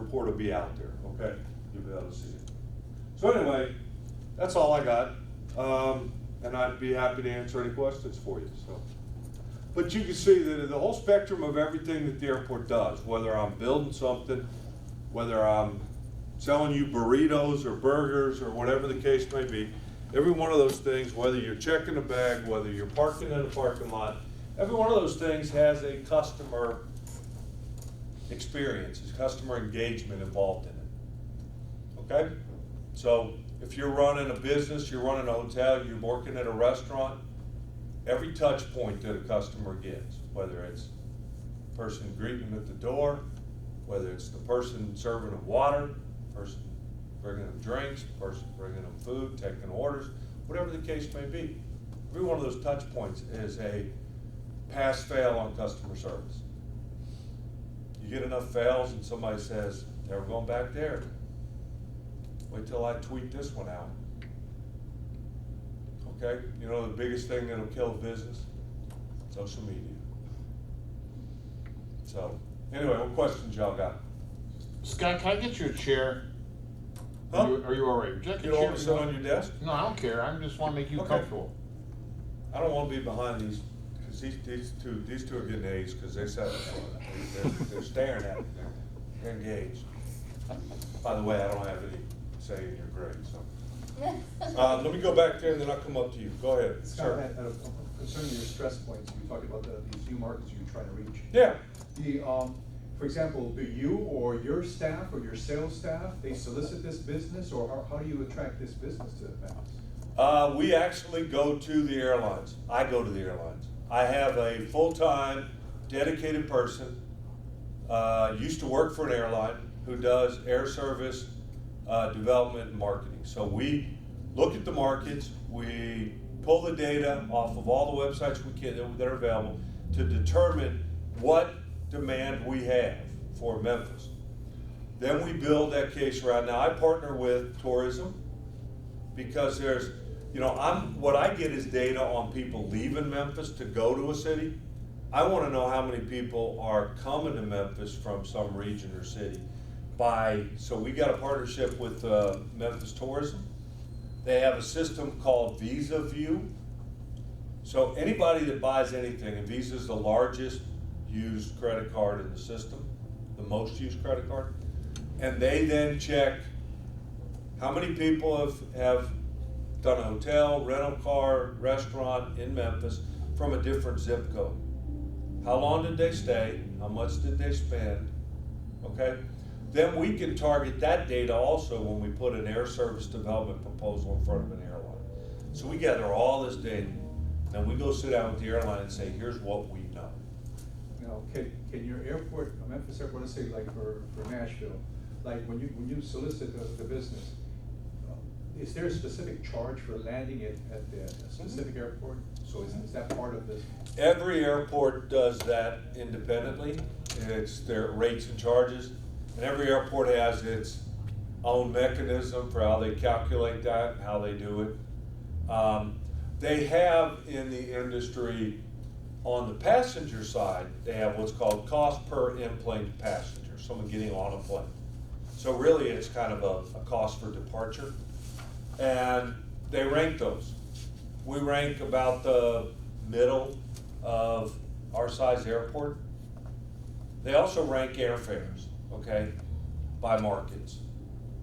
report will be out there, okay? You'll be able to see it. So anyway, that's all I got. And I'd be happy to answer any questions for you, so. But you can see that the whole spectrum of everything that the airport does, whether I'm building something, whether I'm selling you burritos or burgers or whatever the case may be, every one of those things, whether you're checking a bag, whether you're parking in a parking lot, every one of those things has a customer experience, a customer engagement involved in it. Okay? So if you're running a business, you're running a hotel, you're working at a restaurant, every touch point that a customer gets, whether it's the person greeting them at the door, whether it's the person serving them water, person bringing them drinks, person bringing them food, taking orders, whatever the case may be. Every one of those touch points is a pass-fail on customer service. You get enough fails and somebody says, never going back there. Wait till I tweet this one out. Okay, you know the biggest thing that'll kill a business? Social media. So, anyway, what questions y'all got? Scott, can I get you a chair? Huh? Are you all right? Would you like a You don't chair? want to sit on your desk? No, I don't care. I just want to make you Okay. comfortable. I don't want to be behind these, because these two are getting A's because they sat in front. They're staring at me. They're engaged. By the way, I don't have any say in your grade, so. Let me go back there and then I'll come up to you. Go ahead, Scott, sir. concerning your stress points, you talked about these new markets you're trying to reach. Yeah. For example, do you or your staff or your sales staff, they solicit this business, or how do you attract this business to Memphis? We actually go to the airlines. I go to the airlines. I have a full-time, dedicated person, used to work for an airline, who does air service development and marketing. So we look at the markets, we pull the data off of all the websites we can that are available to determine what demand we have for Memphis. Then we build that case around. Now I partner with tourism because there's, what I get is data on people leaving Memphis to go to a city. I want to know how many people are coming to Memphis from some region or city. So we got a partnership with Memphis Tourism. They have a system called Visa View. So anybody that buys anything, and Visa is the largest used credit card in the system, the most used credit card, and they then check how many people have done a hotel, rental car, restaurant in Memphis from a different zip code. How long did they stay? How much did they spend? Okay? Then we can target that data also when we put an air service development proposal in front of an airline. So we gather all this data, and we go sit down with the airline and say, here's what we know. Now, can your airport, Memphis Airport, let's say like for Nashville, like when you solicit the business, is there a specific charge for landing it at the specific airport? So is that part of this? Every airport does that independently. It's their rates and charges. And every airport has its own mechanism for how they calculate that, how they do it. They have in the industry, on the passenger side, they have what's called cost per in-plane passenger, someone getting on a plane. So really it's kind of a cost for departure. And they rank those. We rank about the middle of our size airport. They also rank airfares, okay, by markets.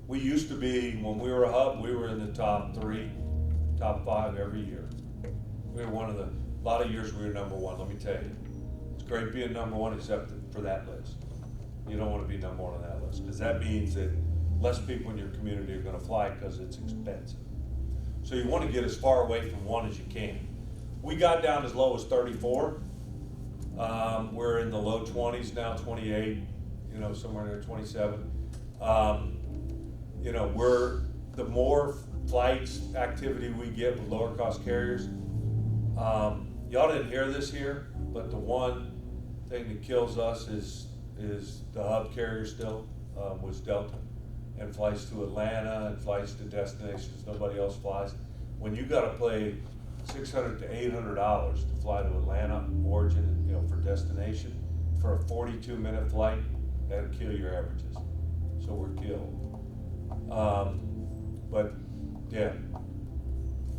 We used to be, when we were a hub, we were in the top 3, top 5 every year. We were a lot of years we were number 1, let me tell you. It's great being number 1 except for that list. You don't want to be number 1 on that list because that means that less people in your community are going to fly because it's expensive. So you want to get as far away from 1 as you can. We got down as low as 34. We're in the low 20s now, 28, somewhere near 27. The more flights activity we get with lower cost carriers. Y'all didn't hear this here, but the one thing that kills us is the hub carrier still, was Delta, and flights to Atlanta and flights to destinations nobody else flies. When you gotta pay $600 to $800 to fly to Atlanta, origin, for destination, for a 42-minute flight, that'll kill your averages. But, yeah.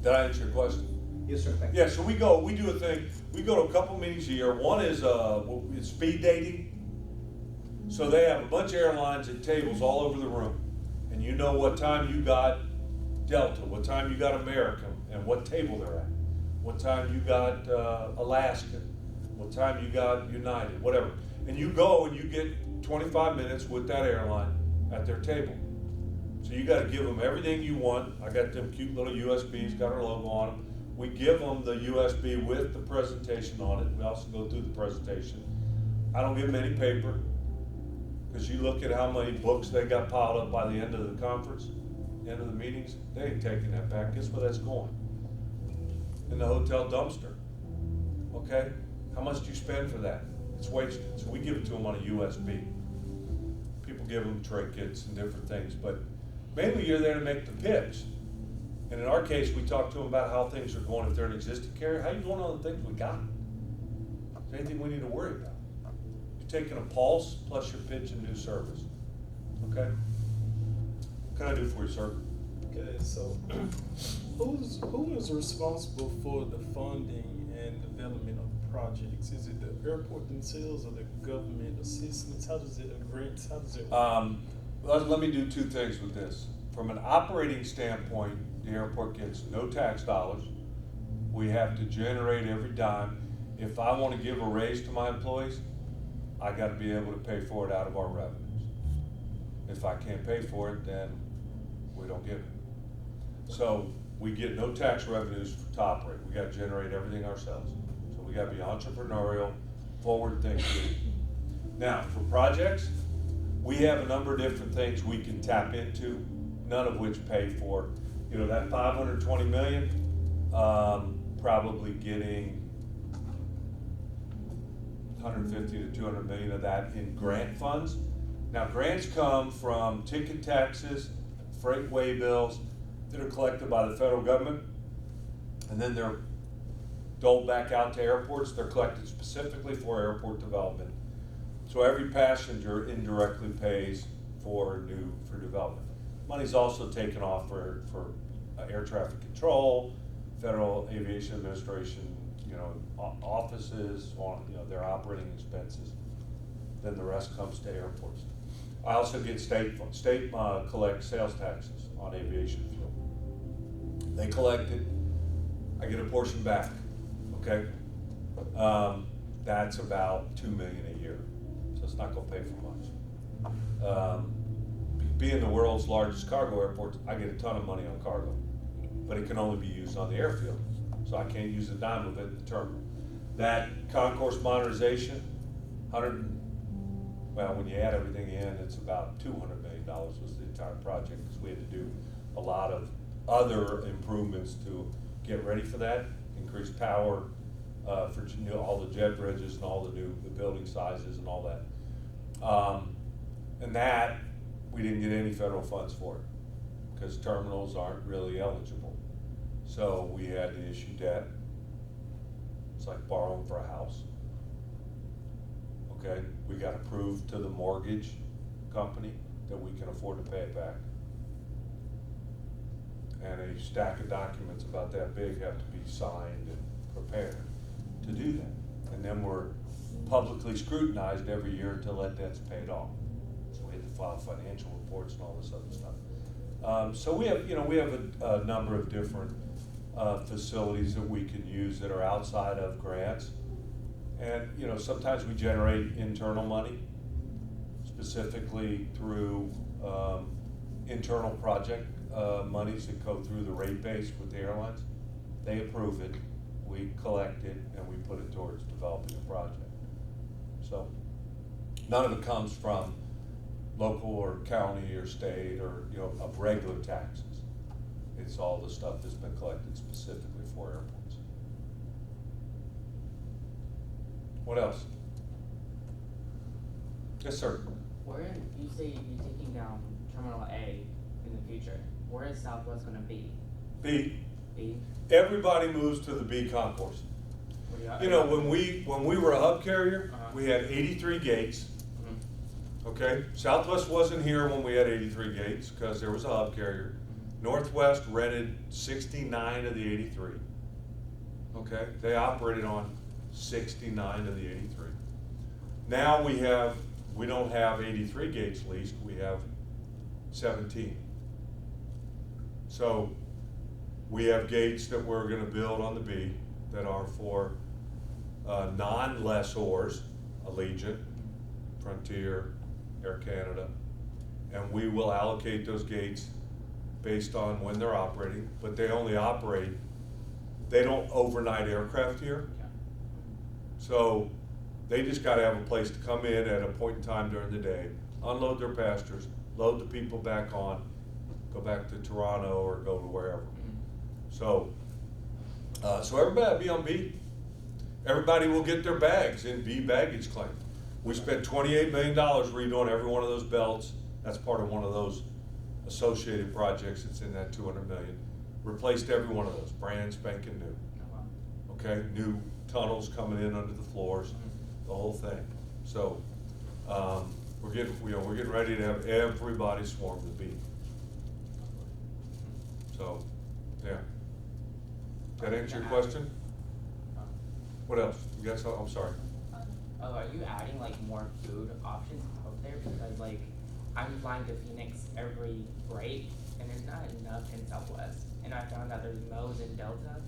Did I answer your question? Yes, sir, thank you. Yeah, so we do a thing, we go to a couple meetings a year. One is, it's speed dating. So they have a bunch of airlines at tables all over the room. And you know what time you got Delta, what time you got American, and what table they're at. What time you got Alaska, what time you got United, whatever. And you go and you get 25 minutes with that airline at their table. So you gotta give them everything you want. I got them cute little USBs, got our logo on them. We give them the USB with the presentation on it. We also go through the presentation. I don't give them any paper, because you look at how many books they got piled up by the end of the conference, end of the meetings, they ain't taking that back. Guess where that's going? In the hotel dumpster. Okay? How much do you spend for that? It's wasted. So we give it to them on a USB. People give them trinkets and different things, but mainly you're there to make the pitch. And in our case, we talk to them about how things are going. If they're an existing carrier, how you going on the things we got? Is there anything we need to worry about? You're taking a pulse plus you're pitching new service. Okay? What can I do for you, sir? Okay, so who is responsible for the funding and development of projects? Is it the airport themselves or the government assistance? How does it grants? How does it? Let me do two things with this. From an operating standpoint, the airport gets no tax dollars. We have to generate every dime. If I want to give a raise to my employees, I got to be able to pay for it out of our revenues. If I can't pay for it, then we don't give it. So we get no tax revenues to operate. We got to generate everything ourselves. So we got to be entrepreneurial, forward thinking. Now, for projects, we have a number of different things we can tap into, none of which pay for, that 520 million, probably getting 150 to 200 million of that in grant funds. Now, grants come from ticket taxes, freight way bills that are collected by the federal government, and then they're doled back out to airports. They're collected specifically for airport development. So every passenger indirectly pays for development. Money's also taken off for air traffic control, Federal Aviation Administration, offices on, their operating expenses. Then the rest comes to airports. I also get state collect sales taxes on aviation fuel. They collect it, I get a portion back, okay? That's about $2 million a year, so it's not gonna pay for much. Being the world's largest cargo airport, I get a ton of money on cargo, but it can only be used on the airfield, so I can't use a dime of it in the terminal. That concourse modernization, when you add everything in, it's about $200 million was the entire project, because we had to do a lot of other improvements to get ready for that, increase power for all the jet bridges and all the building sizes and all that. And that, we didn't get any federal funds for it, because terminals aren't really eligible. So we had to issue debt. It's like borrowing for a house. Okay, we got approved to the mortgage company that we can afford to pay it back. And a stack of documents about that big have to be signed and prepared to do that. And then we're publicly scrutinized every year until that debt's paid off. So we had to file financial reports and all this other stuff. So we have, a number of different facilities that we can use that are outside of grants. And, sometimes we generate internal money, specifically through internal project monies that go through the rate base with the airlines. They approve it, we collect it, and we put it towards developing a project. So none of it comes from local or county or state or, of regular taxes. It's all the stuff that's been collected specifically for airports. What else? Yes, sir. You say you're taking down Terminal A in the future. Where is Southwest gonna be? B. B? Everybody moves to the B concourse. When we were a hub carrier, we had 83 gates. Okay, Southwest wasn't here when we had 83 gates, cause there was a hub carrier. Northwest rented 69 of the 83. Okay, they operated on 69 of the 83. Now we don't have 83 gates leased, we have 17. So we have gates that we're gonna build on the B that are for non-lessors, Allegiant, Frontier, Air Canada, and we will allocate those gates based on when they're operating, but they only operate, they don't overnight aircraft here. Yeah. So they just gotta have a place to come in at a point in time during the day, unload their passengers, load the people back on, go back to Toronto or go to wherever. So everybody will be on B. Everybody will get their bags in B baggage claim. We spent $28 million redoing every one of those belts. That's part of one of those associated projects that's in that 200 million. Replaced every one of those, brand spanking new. Oh, wow. Okay, new tunnels coming in under the floors, the whole thing. So, we're getting ready to have everybody swarm the B. So, yeah. That answer your question? What else? You got something? I'm sorry. Oh, are you adding like more food options out there? Because like, I'm flying to Phoenix every break, and there's not enough in Southwest. And I found out there's Moe's in Delta,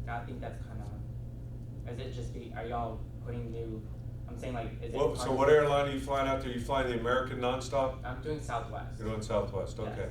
and I think that's kind of, are y'all putting new, I'm saying like, is it? So what airline are you flying out there? You flying the American nonstop? I'm doing Southwest. You're doing Southwest, okay. Yes.